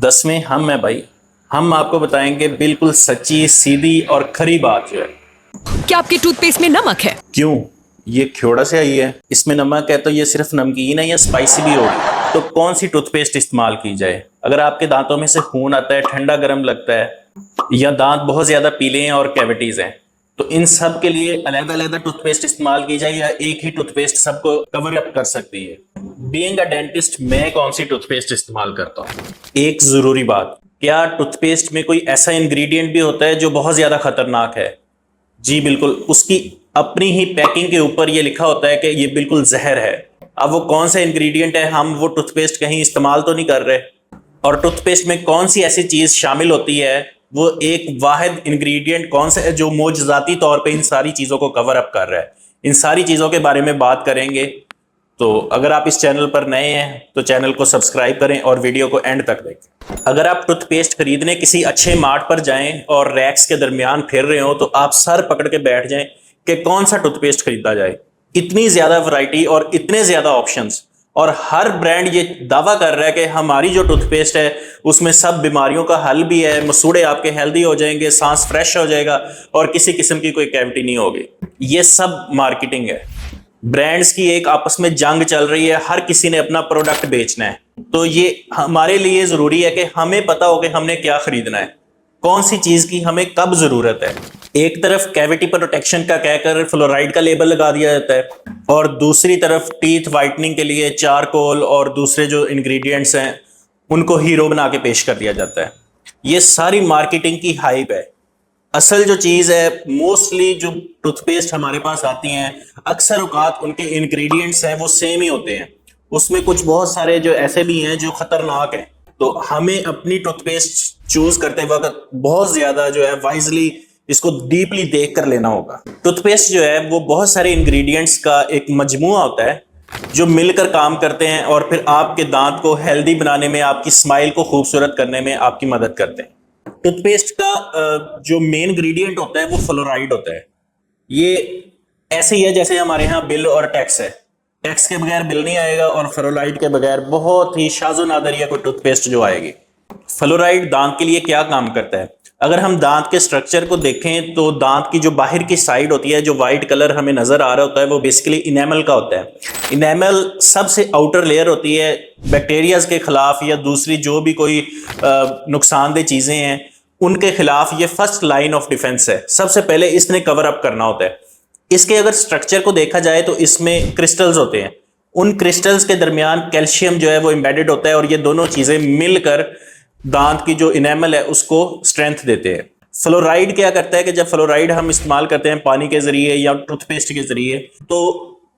10वें हम है भाई। हम आपको बताएंगे बिल्कुल सच्ची सीधी और खरी बात जो है। क्या आपके टूथपेस्ट में नमक है? क्यों? ये ख्योड़ा से आई है, इसमें नमक है तो ये सिर्फ नमकीन है या स्पाइसी भी होगी? तो कौन सी टूथपेस्ट इस्तेमाल की जाए? अगर आपके दांतों में से खून आता है, ठंडा गर्म लगता है या दांत बहुत ज्यादा पीले हैं और कैविटीज हैं, तो इन सब के लिए अलग अलग टूथपेस्ट इस्तेमाल की जाए या एक ही टूथपेस्ट सबको कवर अप कर सकती है? बीइंग अ डेंटिस्ट, मैं कौन सी टूथपेस्ट इस्तेमाल करता हूँ? एक जरूरी बात, क्या टूथपेस्ट में कोई ऐसा इंग्रेडिएंट भी होता है जो बहुत ज्यादा खतरनाक है? जी बिल्कुल, उसकी अपनी ही पैकिंग के ऊपर ये लिखा होता है कि ये बिल्कुल जहर है। अब वो कौन सा इंग्रेडिएंट है, हम वो टूथपेस्ट कहीं इस्तेमाल तो नहीं कर रहे। और टूथपेस्ट में कौन सी ऐसी चीज शामिल होती है, वो एक वाहिद इंग्रेडिएंट कौन सा है जो मोजजाती तौर पे इन सारी चीजों को कवर अप कर रहा है? इन सारी चीजों के बारे में बात करेंगे। तो अगर आप इस चैनल पर नए हैं तो चैनल को सब्सक्राइब करें और वीडियो को एंड तक देखें। अगर आप टूथपेस्ट खरीदने किसी अच्छे मार्ट पर जाएं और रैक्स के दरमियान फिर रहे हो तो आप सर पकड़ के बैठ जाएं कि कौन सा टूथपेस्ट खरीदा जाए। इतनी ज्यादा वैरायटी और इतने ज्यादा ऑप्शंस, और हर ब्रांड ये दावा कर रहा है कि हमारी जो टूथपेस्ट है उसमें सब बीमारियों का हल भी है, मसूड़े आपके हेल्दी हो जाएंगे, सांस फ्रेश हो जाएगा और किसी किस्म की कोई कैविटी नहीं होगी। ये सब मार्केटिंग है। ब्रांड्स की एक आपस में जंग चल रही है, हर किसी ने अपना प्रोडक्ट बेचना है। तो ये हमारे लिए जरूरी है कि हमें पता हो कि हमने क्या खरीदना है, कौन सी चीज की हमें कब जरूरत है। एक तरफ कैविटी प्रोटेक्शन का कहकर फ्लोराइड का लेबल लगा दिया जाता है और दूसरी तरफ टीथ वाइटनिंग के लिए चारकोल और दूसरे जो इंग्रेडिएंट्स हैं उनको हीरो बना के पेश कर दिया जाता है। ये सारी मार्केटिंग की हाइप है। असल जो चीज है, मोस्टली जो टूथपेस्ट हमारे पास आती हैं अक्सर औकात उनके इंग्रेडिएंट्स हैं वो सेम ही होते हैं। उसमें कुछ बहुत सारे जो ऐसे भी हैं जो खतरनाक हैं। तो हमें अपनी टूथपेस्ट चूज करते वक्त बहुत ज्यादा जो है वाइजली इसको डीपली देख कर लेना होगा। टूथपेस्ट जो है वो बहुत सारे इंग्रेडिएंट्स का एक मजमुआ होता है जो मिलकर काम करते हैं और फिर आपके दांत को हेल्दी बनाने में, आपकी स्माइल को खूबसूरत करने में आपकी मदद करते हैं। टूथपेस्ट का जो मेन इंग्रेडिएंट होता है वो फ्लोराइड होता है। ये ऐसे ही है जैसे हमारे यहाँ बिल और टैक्स है। टैक्स के बगैर बिल नहीं आएगा और फ्लोराइड के बगैर बहुत ही शाज़ो नादर या कोई टूथपेस्ट जो आएगी। फ्लोराइड दांत के लिए क्या काम करता है? अगर हम दांत के स्ट्रक्चर को देखें तो दांत की जो बाहर की साइड होती है, जो व्हाइट कलर हमें नजर आ रहा होता है, वो बेसिकली इनेमल का होता है। इनेमल सबसे आउटर लेयर होती है बैक्टीरियाज के खिलाफ या दूसरी जो भी कोई नुकसानदेह चीजें हैं उनके खिलाफ। ये फर्स्ट लाइन ऑफ डिफेंस है, सबसे पहले इसने कवर अप करना होता है। इसके अगर स्ट्रक्चर को देखा जाए तो इसमें क्रिस्टल्स होते हैं, उन क्रिस्टल्स के दरमियान कैल्शियम जो है वो एम्बेडेड होता है और ये दोनों चीजें मिलकर दांत की जो इनेमल है उसको स्ट्रेंथ देते हैं। फ्लोराइड क्या करता है कि जब फ्लोराइड हम इस्तेमाल करते हैं पानी के जरिए या टूथपेस्ट के जरिए तो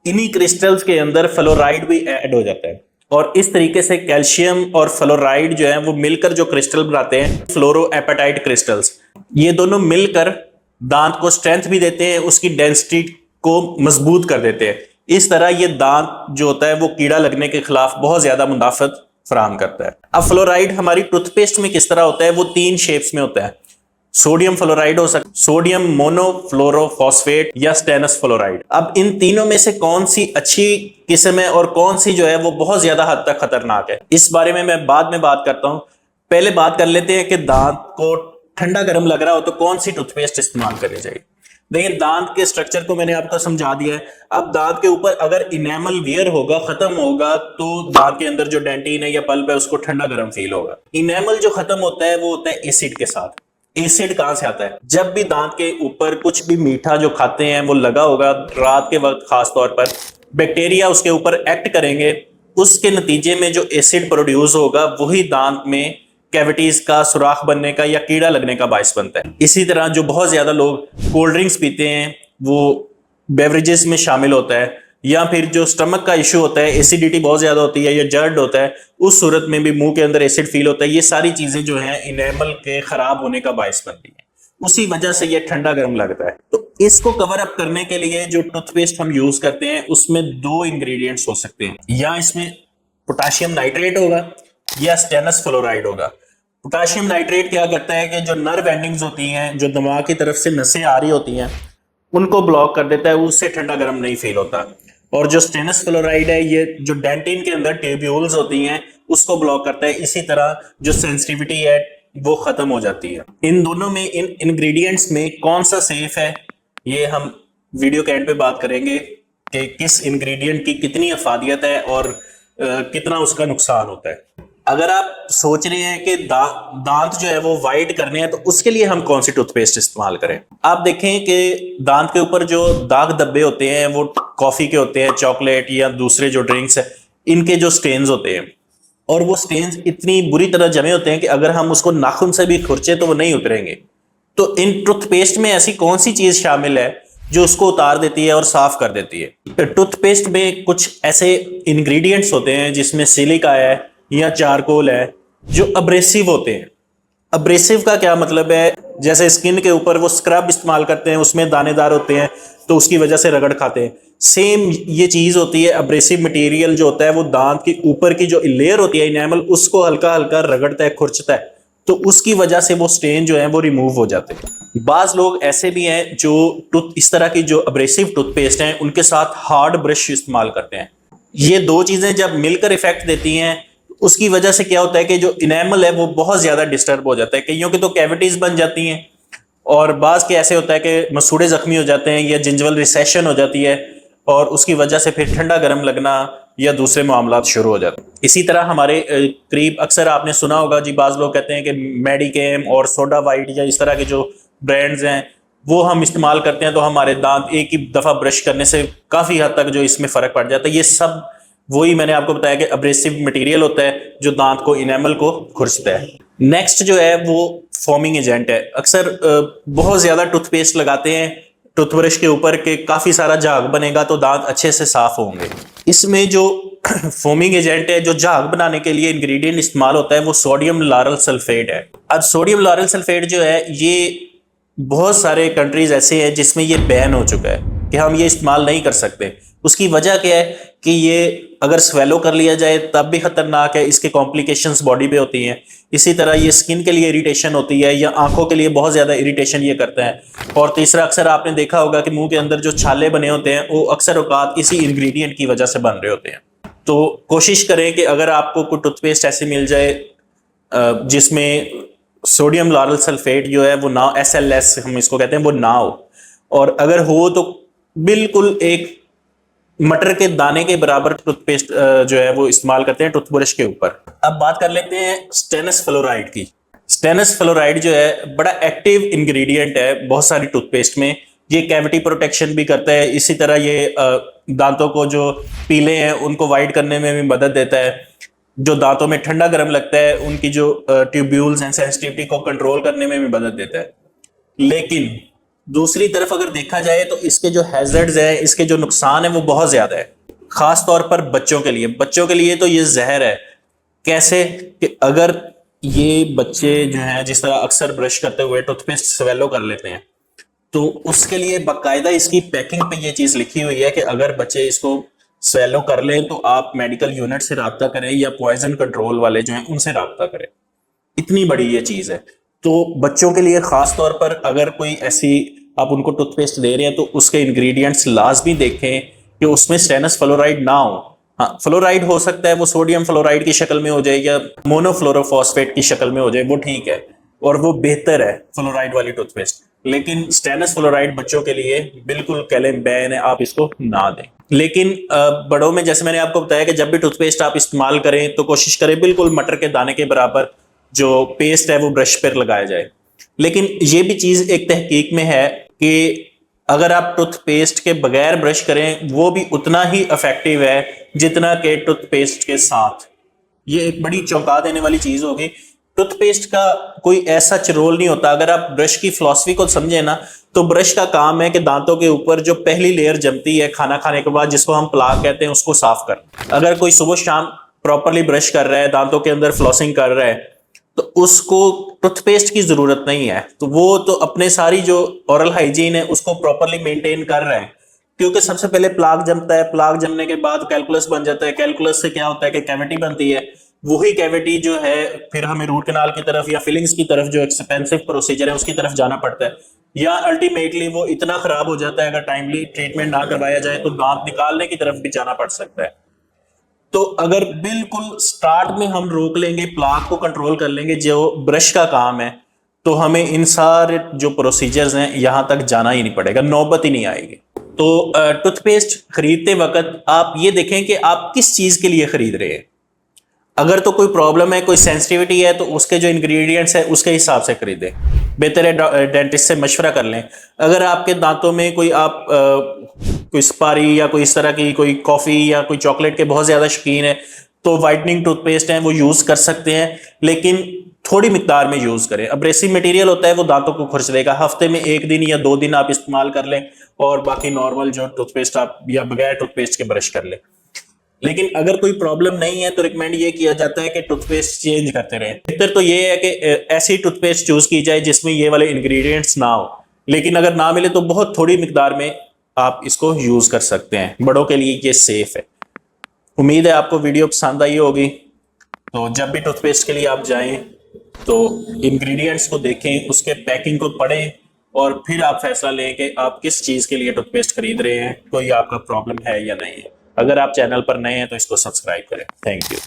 इन्हीं क्रिस्टल्स के अंदर फ्लोराइड भी ऐड हो जाता है और इस तरीके से कैल्शियम और फ्लोराइड जो है वो मिलकर जो क्रिस्टल बनाते हैं फ्लोरोएपेटाइट क्रिस्टल्स, ये दोनों मिलकर दांत को स्ट्रेंथ भी देते हैं, उसकी डेंसिटी को मजबूत कर देते हैं। इस तरह ये दांत जो होता है वो कीड़ा लगने के खिलाफ बहुत ज्यादा मुदाफत फराहम करता है। अब फ्लोराइड हमारी टूथपेस्ट में किस तरह होता है? वो 3 शेप्स में होता है। सोडियम फ्लोराइड हो सकता है, सोडियम मोनोफ्लोरोफॉस्फेट या स्टेनस फ्लोराइड। अब इन तीनों में से कौन सी अच्छी किस्म है और कौन सी जो है वो बहुत ज्यादा हद तक खतरनाक है, इस बारे में मैं बाद में बात करता हूं। पहले बात कर लेते हैं कि दांत को ठंडा गर्म लग रहा हो तो कौन सी टूथपेस्ट इस्तेमाल करनी चाहिए। देखिए, दांत के स्ट्रक्चर को मैंने आपको समझा दिया है। अब दांत के ऊपर अगर इनेमल वियर होगा, खत्म होगा, तो दांत के अंदर जो डेंटिन है या पल्प है उसको ठंडा गर्म फील होगा। इनेमल जो खत्म होता है वो होता है एसिड के साथ। एसिड कहां से आता है? जब भी दांत के ऊपर कुछ भी मीठा जो खाते हैं वो लगा होगा रात के वक्त, खास तौर पर बैक्टीरिया उसके ऊपर एक्ट करेंगे, उसके नतीजे में जो एसिड प्रोड्यूस होगा वही दांत में कैविटीज का सुराख बनने का या कीड़ा लगने का बायस बनता है। इसी तरह जो बहुत ज्यादा लोग कोल्ड ड्रिंक्स पीते हैं वो बेवरेजेस में शामिल होता है, या फिर जो स्टमक का इशू होता है, एसिडिटी बहुत ज्यादा होती है या जर्ड होता है, उस सूरत में भी मुंह के अंदर एसिड फील होता है। ये सारी चीजें जो है इनेमल के खराब होने का बायस बनती है, उसी वजह से ये ठंडा गर्म लगता है। तो इसको कवर अप करने के लिए जो टूथपेस्ट हम यूज करते हैं उसमें 2 इंग्रेडिएंट्स हो सकते हैं, या इसमें पोटेशियम नाइट्रेट होगा या स्टेनस फ्लोराइड होगा। पोटेशियम नाइट्रेट क्या करता है कि जो नर्व एंडिंग्स होती हैं, जो दिमाग की तरफ से नसें आ रही होती हैं, उनको ब्लॉक कर देता है, उससे ठंडा गर्म नहीं फील होता। और जो स्टेनस फ्लोराइड है, ये जो डेंटिन के अंदर ट्यूब्यूल्स होती हैं उसको ब्लॉक करता है। इसी तरह जो सेंसिटिविटी है वो खत्म हो जाती है। इन दोनों में, इन इंग्रेडिएंट्स में कौन सा सेफ है, ये हम वीडियो के एंड पे बात करेंगे कि किस इंग्रेडिएंट की कितनी अफादियत है और कितना उसका नुकसान होता है। अगर आप सोच रहे हैं कि दांत जो है वो वाइट करने हैं तो उसके लिए हम कौन सी टूथपेस्ट इस्तेमाल करें। आप देखें कि दांत के ऊपर जो दाग धब्बे होते हैं वो कॉफी के होते हैं, चॉकलेट या दूसरे जो ड्रिंक्स है इनके जो स्टेन्स होते हैं, और वो स्टेन्स इतनी बुरी तरह जमे होते हैं कि अगर हम उसको नाखून से भी खुरचे तो वो नहीं उतरेंगे। तो इन टूथपेस्ट में ऐसी कौन सी चीज शामिल है जो उसको उतार देती है और साफ कर देती है। टूथपेस्ट में कुछ ऐसे इंग्रेडिएंट्स होते हैं जिसमें सिलिका है या चारकोल है जो अब्रेसिव होते हैं। अब्रेसिव का क्या मतलब है, जैसे स्किन के ऊपर वो स्क्रब इस्तेमाल करते हैं, उसमें दानेदार होते हैं तो उसकी वजह से रगड़ खाते हैं। सेम ये चीज होती है, अब्रेसिव मटेरियल जो होता है वो दांत के ऊपर की जो लेयर होती है इनेमल, उसको हल्का हल्का रगड़ता है, खुरचता है, तो उसकी वजह से वो स्टेन जो है वो रिमूव हो जाते हैं। बाज लोग ऐसे भी हैं जो इस तरह की जो अब्रेसिव टूथपेस्ट हैं उनके साथ हार्ड ब्रश इस्तेमाल करते हैं। ये दो चीजें जब मिलकर इफेक्ट देती हैं उसकी वजह से क्या होता है कि जो इनेमल है वो बहुत ज्यादा डिस्टर्ब हो जाता है। कईयों की तो कैविटीज बन जाती हैं और बाज के ऐसे होता है कि मसूड़े जख्मी हो जाते हैं या जिंजवल रिसेशन हो जाती है और उसकी वजह से फिर ठंडा गर्म लगना या दूसरे मामला शुरू हो जाते हैं। इसी तरह हमारे करीब अक्सर आपने सुना होगा जी, बाज लोग कहते हैं कि मेडिकेम और सोडा वाइट या इस तरह के जो ब्रांड्स हैं वो हम इस्तेमाल करते हैं तो हमारे दांत एक ही दफा ब्रश करने से काफी हद तक जो इसमें फर्क पड़ जाता है। ये सब वही मैंने आपको बताया कि अब्रेसिव मटेरियल होता है जो दांत को, इनेमल को खुरचता है। नेक्स्ट जो है वो फॉर्मिंग एजेंट है। अक्सर बहुत ज्यादा टूथपेस्ट लगाते हैं टूथब्रश के ऊपर के काफी सारा झाग बनेगा तो दांत अच्छे से साफ होंगे। इसमें जो फोमिंग एजेंट है, जो झाग बनाने के लिए इंग्रेडिएंट इस्तेमाल होता है वो सोडियम लारल सल्फेट है। अब सोडियम लारल सल्फेट जो है ये बहुत सारे कंट्रीज ऐसे हैं जिसमें ये बैन हो चुका है कि हम ये इस्तेमाल नहीं कर सकते। उसकी वजह क्या है कि ये अगर स्वेलो कर लिया जाए तब भी खतरनाक है, इसके कॉम्प्लिकेशंस बॉडी पे होती हैं। इसी तरह ये स्किन के लिए इरिटेशन होती है या आंखों के लिए बहुत ज्यादा इरिटेशन ये करता है। और तीसरा, अक्सर आपने देखा होगा कि मुंह के अंदर जो छाले बने होते हैं वो अक्सर औकात इसी इंग्रेडिएंट की वजह से बन रहे होते हैं। तो कोशिश करें कि अगर आपको कोई टूथपेस्ट ऐसी मिल जाए जिसमें सोडियम लारल सल्फेट जो है वो ना, SLS हम इसको कहते हैं, वो ना हो, और अगर हो तो बिल्कुल एक मटर के दाने के बराबर टूथपेस्ट जो है वो इस्तेमाल करते हैं टूथब्रश के ऊपर। अब बात कर लेते हैं स्टेनस फ्लोराइड की। स्टेनस फ्लोराइड जो है बड़ा एक्टिव इंग्रेडिएंट है बहुत सारी टूथपेस्ट में। ये कैविटी प्रोटेक्शन भी करता है, इसी तरह ये दांतों को जो पीले हैं उनको वाइट करने में भी मदद देता है। जो दांतों में ठंडा गर्म लगता है उनकी जो ट्यूब्यूल्स एंड सेंसिटिविटी को कंट्रोल करने में भी मदद देता है। लेकिन दूसरी तरफ अगर देखा जाए तो इसके जो हैजर्ड्स हैं, इसके जो नुकसान है वो बहुत ज्यादा है, खास तौर पर बच्चों के लिए। बच्चों के लिए तो ये जहर है। कैसे कि अगर ये बच्चे जो हैं जिस तरह अक्सर ब्रश करते हुए टूथपेस्ट स्वेलो कर लेते हैं तो उसके लिए बाकायदा इसकी पैकिंग पे ये चीज लिखी हुई है कि अगर बच्चे इसको स्वेलो कर लें तो आप मेडिकल यूनिट से राब्ता करें या पॉइजन कंट्रोल वाले जो हैं उनसे राब्ता करें। इतनी बड़ी ये चीज है। तो बच्चों के लिए खास तौर पर अगर कोई ऐसी आप उनको टूथपेस्ट दे रहे हैं तो उसके इंग्रेडिएंट्स लाजमी देखें कि उसमें स्टेनस फ्लोराइड ना हो। हाँ, फ्लोराइड हो सकता है वो सोडियम फ्लोराइड की शक्ल में हो जाए या मोनोफ्लोरोफॉस्फेट की शक्ल में हो जाए, वो ठीक है और वो बेहतर है फ्लोराइड वाली टूथपेस्ट। लेकिन स्टेनस फ्लोराइड बच्चों के लिए बिल्कुल कैलेम बैन है, आप इसको ना दें। लेकिन बड़ों में जैसे मैंने आपको बताया कि जब भी टूथपेस्ट आप इस्तेमाल करें तो कोशिश करें बिल्कुल मटर के दाने के बराबर जो पेस्ट है वो ब्रश पर लगाया जाए। लेकिन ये भी चीज एक तहकीक में है कि अगर आप टूथपेस्ट के बगैर ब्रश करें वो भी उतना ही इफेक्टिव है जितना कि टूथपेस्ट के साथ। ये एक बड़ी चौंका देने वाली चीज होगी। टूथपेस्ट का कोई ऐसा रोल नहीं होता। अगर आप ब्रश की फिलॉसफी को समझे ना तो ब्रश का काम है कि दांतों के ऊपर जो पहली लेयर जमती है खाना खाने के बाद, जिसको हम प्लाक कहते हैं, उसको साफ कर। अगर कोई सुबह शाम प्रॉपरली ब्रश कर रहा है, दांतों के अंदर फ्लॉसिंग कर रहा है, तो उसको टूथपेस्ट की जरूरत नहीं है। तो वो तो अपने सारी जो ओरल हाइजीन है उसको प्रॉपरली मेंटेन कर रहे हैं। क्योंकि सबसे पहले प्लाक जमता है, प्लाक जमने के बाद कैलकुलस बन जाता है, कैलकुलस से क्या होता है कि कैविटी बनती है। वही कैविटी जो है फिर हमें रूट कैनाल की तरफ या फिलिंग्स की तरफ, जो एक्सपेंसिव प्रोसीजर है, उसकी तरफ जाना पड़ता है। या अल्टीमेटली वो इतना खराब हो जाता है अगर टाइमली ट्रीटमेंट ना करवाया जाए तो दांत निकालने की तरफ भी जाना पड़ सकता है। तो अगर बिल्कुल स्टार्ट में हम रोक लेंगे, प्लाक को कंट्रोल कर लेंगे जो ब्रश का काम है, तो हमें इन सारे जो प्रोसीजर्स हैं यहां तक जाना ही नहीं पड़ेगा, नौबत ही नहीं आएगी। तो टूथपेस्ट खरीदते वक्त आप ये देखें कि आप किस चीज के लिए खरीद रहे हैं। अगर तो कोई प्रॉब्लम है, कोई सेंसिटिविटी है, तो उसके जो इंग्रेडिएंट्स है उसके हिसाब से खरीदें। बेहतर है डेंटिस्ट से मशवरा कर लें। अगर आपके दांतों में कोई कोई सुपारी या कोई इस तरह की कोई कॉफ़ी या कोई चॉकलेट के बहुत ज़्यादा शौकीन है, तो वाइटनिंग टूथपेस्ट हैं वो यूज़ कर सकते हैं, लेकिन थोड़ी मिकदार में यूज़ करें। अब्रेसिव मटेरियल होता है वो दांतों को खुरच देगा। हफ्ते में 1 दिन या 2 दिन आप इस्तेमाल कर लें और बाकी नॉर्मल जो टूथपेस्ट आप या बगैर टूथपेस्ट के ब्रश कर लें। लेकिन अगर कोई प्रॉब्लम नहीं है तो रिकमेंड ये किया जाता है कि टूथपेस्ट चेंज करते रहें। बेहतर तो ये है कि ऐसी टूथपेस्ट चूज की जाए जिसमें ये वाले इंग्रेडिएंट्स ना हो, लेकिन अगर ना मिले तो बहुत थोड़ी मिकदार में आप इसको यूज कर सकते हैं। बड़ों के लिए ये सेफ है। उम्मीद है आपको वीडियो पसंद आई होगी। तो जब भी टूथपेस्ट के लिए आप जाएं तो इंग्रेडिएंट्स को देखें, उसके पैकिंग को पढ़ें और फिर आप फैसला लें कि आप किस चीज़ के लिए टूथपेस्ट खरीद रहे हैं, कोई आपका प्रॉब्लम है या नहीं है। अगर आप चैनल पर नए हैं तो इसको सब्सक्राइब करें। Thank you.